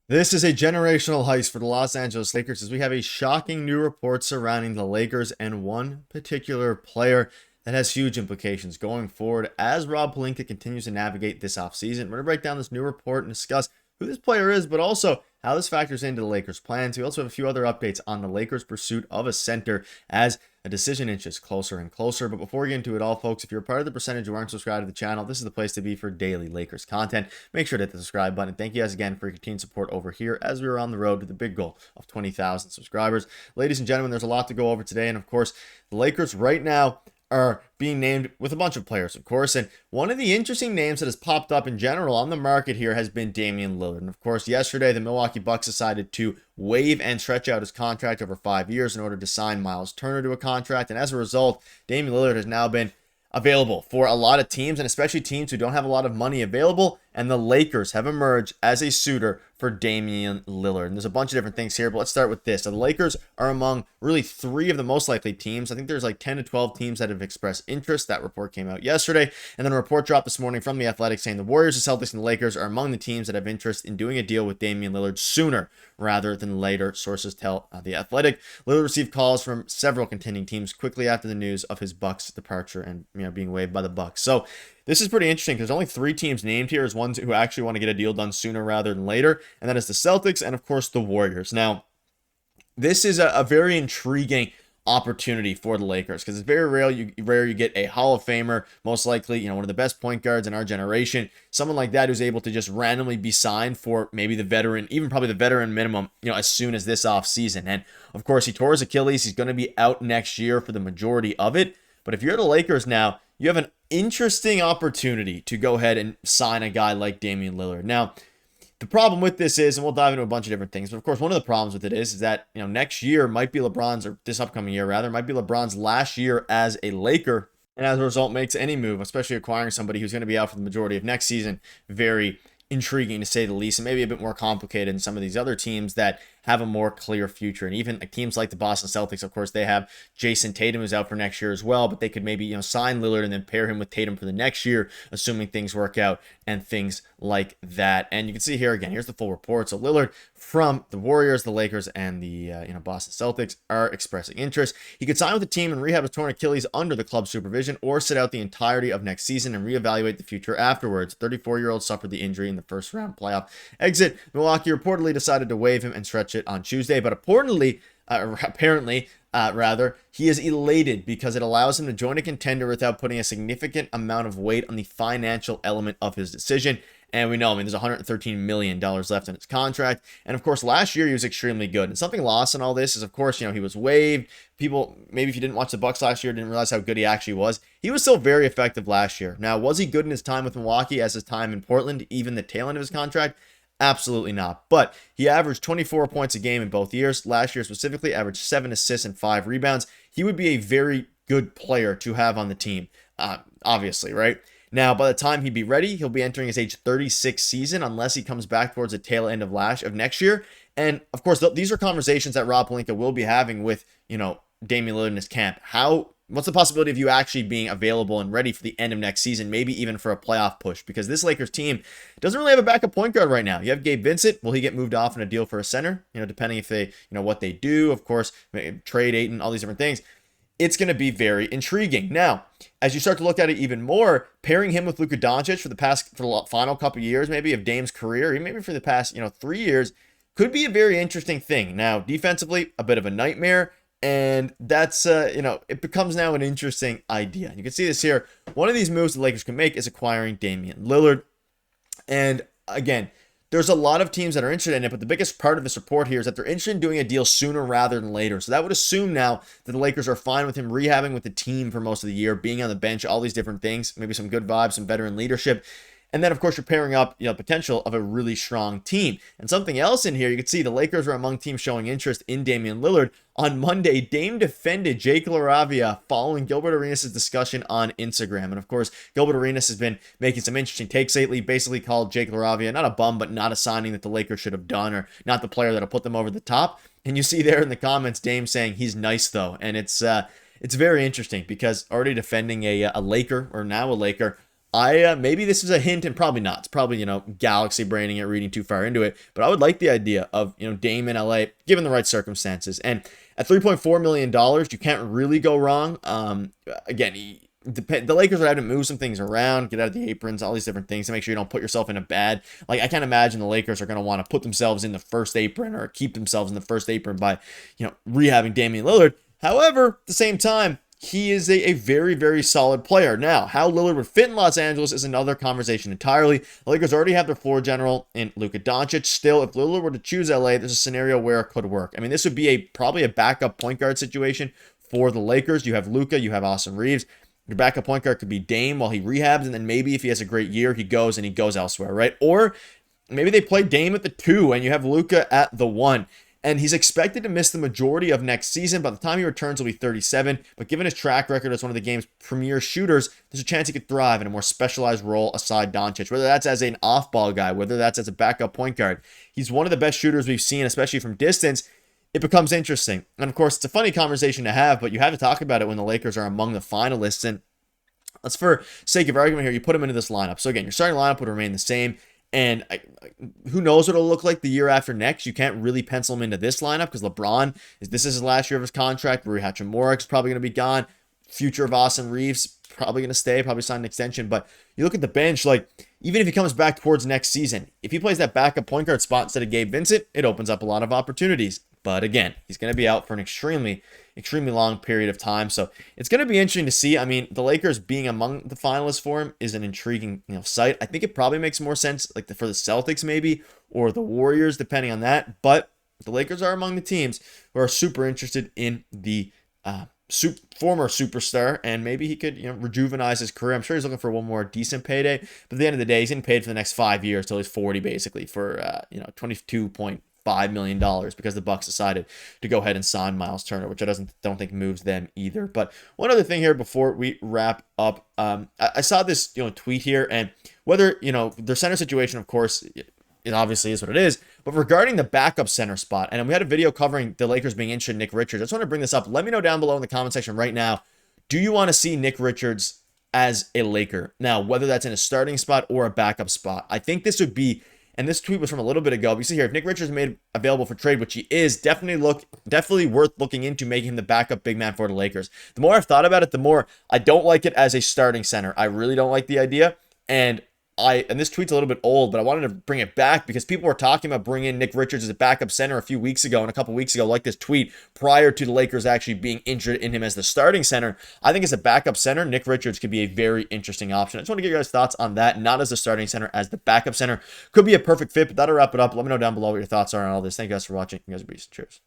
This is a generational heist for the Los Angeles Lakers as we have a shocking new report surrounding the Lakers and one particular player that has huge implications going forward as Rob Pelinka continues to navigate this offseason. We're going to break down this new report and discuss who this player is, but also how this factors into the Lakers' plans. We also have a few other updates on the Lakers' pursuit of a center as a decision inches closer and closer. But before we get into it all, folks, if you're a part of the percentage who aren't subscribed to the channel, this is the place to be for daily Lakers content. Make sure to hit the subscribe button. Thank you guys again for your continued support over here as we are on the road to the big goal of 20,000 subscribers. Ladies and gentlemen, there's a lot to go over today. And of course, the Lakers right now are being named with a bunch of players, of course. And one of the interesting names that has popped up in general on the market here has been Damian Lillard. And of course, yesterday, the Milwaukee Bucks decided to waive and stretch out his contract over 5 years in order to sign Miles Turner to a contract. And as a result, Damian Lillard has now been available for a lot of teams, and especially teams who don't have a lot of money available. And the Lakers have emerged as a suitor for Damian Lillard. And there's a bunch of different things here, but let's start with this. So the Lakers are among really 3 of the most likely teams. I think there's like 10 to 12 teams that have expressed interest. That report came out yesterday. And then a report dropped this morning from the Athletic saying the Warriors, the Celtics, and the Lakers are among the teams that have interest in doing a deal with Damian Lillard sooner rather than later, sources tell the Athletic. Lillard received calls from several contending teams quickly after the news of his Bucks departure and being waived by the Bucks. So this is pretty interesting because there's only 3 teams named here as ones who actually want to get a deal done sooner rather than later, and that is the Celtics and, of course, the Warriors. Now, this is a very intriguing opportunity for the Lakers because it's very rare you get a Hall of Famer, most likely, one of the best point guards in our generation, someone like that who's able to just randomly be signed for maybe the veteran, even probably the veteran minimum, as soon as this offseason. And, of course, he tore his Achilles. He's going to be out next year for the majority of it. But if you're the Lakers now, you have an interesting opportunity to go ahead and sign a guy like Damian Lillard. Now, the problem with this is, and we'll dive into a bunch of different things, but of course, one of the problems with it is that, next year might be LeBron's, or this upcoming year rather, might be LeBron's last year as a Laker. And as a result, makes any move, especially acquiring somebody who's going to be out for the majority of next season, very intriguing to say the least, and maybe a bit more complicated than some of these other teams that have a more clear future. And even teams like the Boston Celtics, of course, they have Jason Tatum who's out for next year as well, but they could maybe sign Lillard and then pair him with Tatum for the next year, assuming things work out and things like that. And you can see here again, here's the full report. So Lillard from the Warriors, the Lakers, and the Boston Celtics are expressing interest. He could sign with the team and rehab his torn Achilles under the club's supervision, or sit out the entirety of next season and reevaluate the future afterwards. 34-year-old suffered the injury in the first round playoff exit. Milwaukee reportedly decided to waive him and stretch it on Tuesday, but apparently, he is elated because it allows him to join a contender without putting a significant amount of weight on the financial element of his decision. And we know, there's $113 million left in his contract. And of course, last year he was extremely good. And something lost in all this is, of course, he was waived. People, maybe if you didn't watch the Bucks last year, didn't realize how good he actually was. He was still very effective last year. Now, was he good in his time with Milwaukee as his time in Portland, even the tail end of his contract? Absolutely not. But he averaged 24 points a game in both years. Last year specifically, averaged 7 assists and 5 rebounds. He would be a very good player to have on the team, obviously, right? Now, by the time he'd be ready, he'll be entering his age 36 season unless he comes back towards the tail end of next year. And, of course, these are conversations that Rob Pelinka will be having with, Damian Lillard in his camp. What's the possibility of you actually being available and ready for the end of next season, maybe even for a playoff push? Because this Lakers team doesn't really have a backup point guard right now. You have Gabe Vincent. Will he get moved off in a deal for a center? Depending if they, what they do, of course, trade Ayton, all these different things. It's going to be very intriguing. Now, as you start to look at it even more, pairing him with Luka Doncic for the final couple years, maybe of Dame's career, or maybe for the past, 3 years, could be a very interesting thing. Now, defensively, a bit of a nightmare. And that's, it becomes now an interesting idea. You can see this here. One of these moves the Lakers can make is acquiring Damian Lillard. And again, there's a lot of teams that are interested in it, but the biggest part of this report here is that they're interested in doing a deal sooner rather than later. So that would assume now that the Lakers are fine with him rehabbing with the team for most of the year, being on the bench, all these different things, maybe some good vibes, some veteran leadership. And then, of course, you're pairing up, potential of a really strong team. And something else in here, you can see the Lakers are among teams showing interest in Damian Lillard. On Monday, Dame defended Jake LaRavia following Gilbert Arenas' discussion on Instagram. And, of course, Gilbert Arenas has been making some interesting takes lately, basically called Jake LaRavia not a bum, but not a signing that the Lakers should have done, or not the player that'll put them over the top. And you see there in the comments, Dame saying he's nice, though. And it's very interesting because already defending a Laker, or now a Laker, Maybe this is a hint, and probably not. It's probably, galaxy braining it, reading too far into it. But I would like the idea of, Dame in LA, given the right circumstances. And at $3.4 million, you can't really go wrong. Again, the Lakers would have to move some things around, get out of the aprons, all these different things to make sure you don't put yourself in a bad. Like, I can't imagine the Lakers are going to want to put themselves in the first apron or keep themselves in the first apron by, rehabbing Damian Lillard. However, at the same time, he is a very, very solid player. Now, how Lillard would fit in Los Angeles is another conversation entirely. The Lakers already have their floor general in Luka Doncic. Still, if Lillard were to choose LA, there's a scenario where it could work. I mean, this would be probably a backup point guard situation for the Lakers. You have Luka, you have Austin Reaves. Your backup point guard could be Dame while he rehabs, and then maybe if he has a great year, he goes elsewhere, right? Or maybe they play Dame at the 2 and you have Luka at the 1. And he's expected to miss the majority of next season. By the time he returns, he'll be 37. But given his track record as one of the game's premier shooters, there's a chance he could thrive in a more specialized role aside Doncic. Whether that's as an off-ball guy, whether that's as a backup point guard. He's one of the best shooters we've seen, especially from distance. It becomes interesting. And of course, it's a funny conversation to have, but you have to talk about it when the Lakers are among the finalists. And let's, for sake of argument here, you put him into this lineup. So again, your starting lineup would remain the same. And who knows what it'll look like the year after next. You can't really pencil him into this lineup because LeBron, this is his last year of his contract. Hachimura is probably going to be gone. Future of Austin Reaves, probably going to stay, probably sign an extension. But you look at the bench, like, even if he comes back towards next season, if he plays that backup point guard spot instead of Gabe Vincent, it opens up a lot of opportunities. But again, he's going to be out for an extremely long period of time. So it's going to be interesting to see. I mean, the Lakers being among the finalists for him is an intriguing, sight. I think it probably makes more sense for the Celtics maybe, or the Warriors, depending on that. But the Lakers are among the teams who are super interested in the former superstar, and maybe he could, rejuvenize his career. I'm sure he's looking for one more decent payday. But at the end of the day, he's getting paid for the next 5 years till he's 40, basically, for $22.5 million because the Bucks decided to go ahead and sign Miles Turner, which I don't think moves them either. But one other thing here before we wrap up, I saw this tweet here, and whether their center situation, of course, it obviously is what it is. But regarding the backup center spot, and we had a video covering the Lakers being interested in Nick Richards. I just want to bring this up. Let me know down below in the comment section right now. Do you want to see Nick Richards as a Laker? Now, whether that's in a starting spot or a backup spot, I think this would be, and this tweet was from a little bit ago. But you see here, if Nick Richards is made available for trade, which he is, definitely worth looking into making him the backup big man for the Lakers. The more I've thought about it, the more I don't like it as a starting center. I really don't like the idea. And this tweet's a little bit old, but I wanted to bring it back because people were talking about bringing in Nick Richards as a backup center a few weeks ago and a couple weeks ago, like this tweet, prior to the Lakers actually being interested in him as the starting center. I think as a backup center, Nick Richards could be a very interesting option. I just want to get your guys' thoughts on that, not as a starting center, as the backup center. Could be a perfect fit, but that'll wrap it up. Let me know down below what your thoughts are on all this. Thank you guys for watching. You guys are beasts. Cheers.